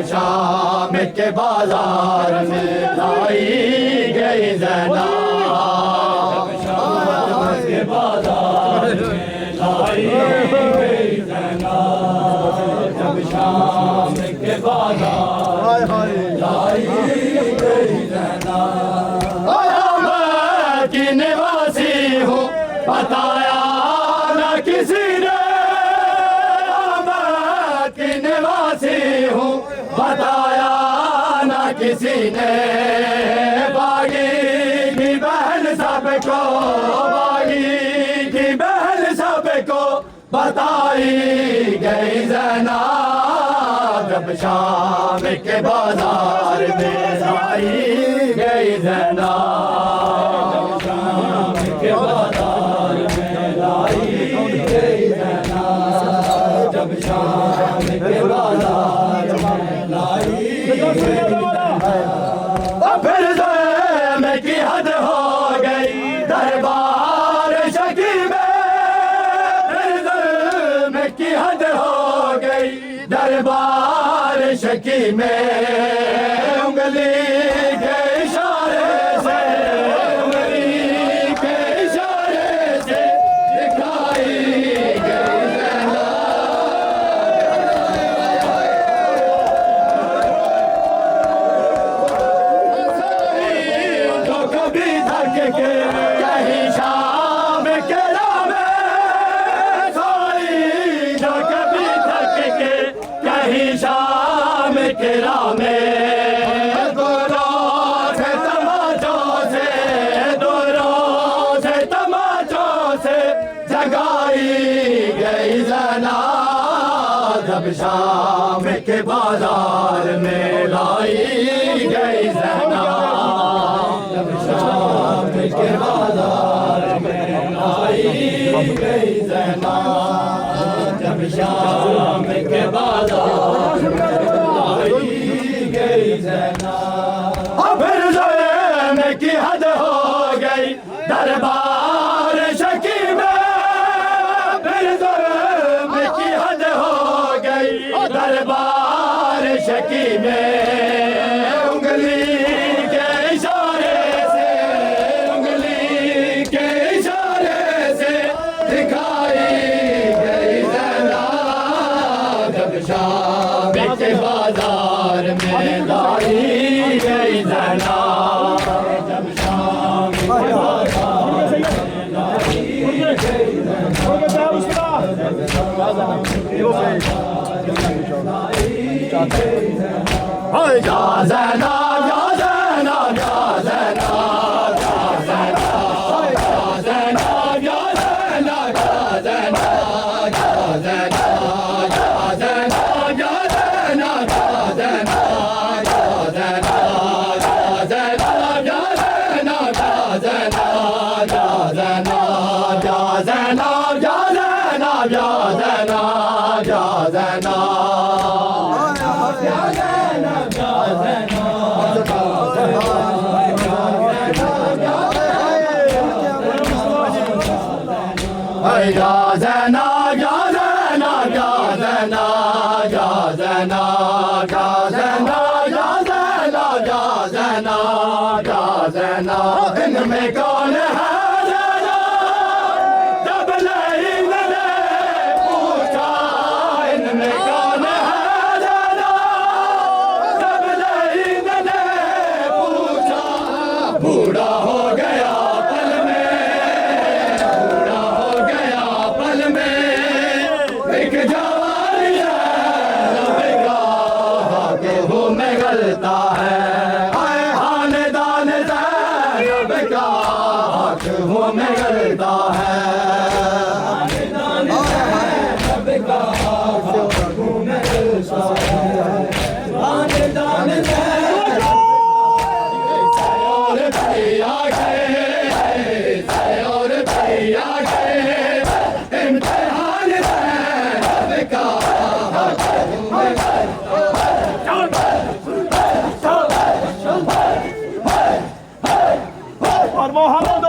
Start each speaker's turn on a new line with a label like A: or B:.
A: शाम के बाजार में लाई गई ज़ैनब, शाम के बाजार में लाई गई ज़ैनब, जब शाम के बाजार में लाई गई ज़ैनब। मैं की निवासी हूँ बताया न किसी ने, मैं की निवासी हूँ बताया न किसी ने, बागी की बहन सबको, बागी की बहन सबको बताई गई ज़ैनब, जब शाम के बाजार में लाई गई ज़ैनब, शाम के बाजार में लाई गई ज़ैनब, जब शाम के बाजार में लाई गई ज़ैनब। फिर ज़ुल्म की हद हो गई दरबार शकी में, फिर ज़ुल्म की हद हो गई दरबार शकी में, उंगली के इशारे से, उंगली के इशारे से दिखाई गई ज़ैनब। जो कभी थक के कहीं शाम के राह में सोई, जो कभी थक के कहीं शाम के राह में, दूरों से तमाचों से, दूरों से तमाचों से जगाई गई ज़ैनब, जब शाम के बाजार में लाई गई ज़ैनब, जब शाम के बाजार में लाई गई ज़ैनब, जब शाम के बाजार में लाई गई ज़ैनब। फिर ज़ुल्म की हद हो गई दरबार शकी में, फिर ज़ुल्म की हद हो गई दरबार शकी में, उंगली के इशारे से, उंगली के इशारे से दिखाई गई ज़ैनब, जब शाम के बाजार में लाई गई ज़ैनब, जब शाम के बाजार में लाई गई ज़ैनब। जा ज़ैनब, जा ज़ैनब, जा ज़ैनब, जा ज़ैनब, जा ज़ैनब, जा ज़ैनब, जा ज़ैनब, जा ज़ैनब, जा ज़ैनब, जा ज़ैनब, जा ज़ैनब, जा ज़ैनब, जा ज़ैनब, जा ज़ैनब, जा ज़ैनब, जा ज़ैनब, जा ज़ैनब, जा ज़ैनब, जा ज़ैनब, जा ज़ैनब। या ज़ैनब, या ज़ैनब, या ज़ैनब, या ज़ैनब, या ज़ैनब, या ज़ैनब, या ज़ैनब, या ज़ैनब। इनमें कौन है ज़ैनब, जब लईन ने पूछा, इनमें कौन है ज़ैनब, जब लईन ने पूछा, बूढ़ा हो गया पल में, बूढ़ा हो गया पल में, एक जवानी है कहा के वो में गलता है, आए खानदान ज़ैनब का हक वो में गलता है, खानदान ज़ैनब का हक वो में गलता है, खानदान ज़ैनब और भैया गए, और भैया गए, इम्तिहान ज़ैनब का हक वो में
B: और मोहम्मद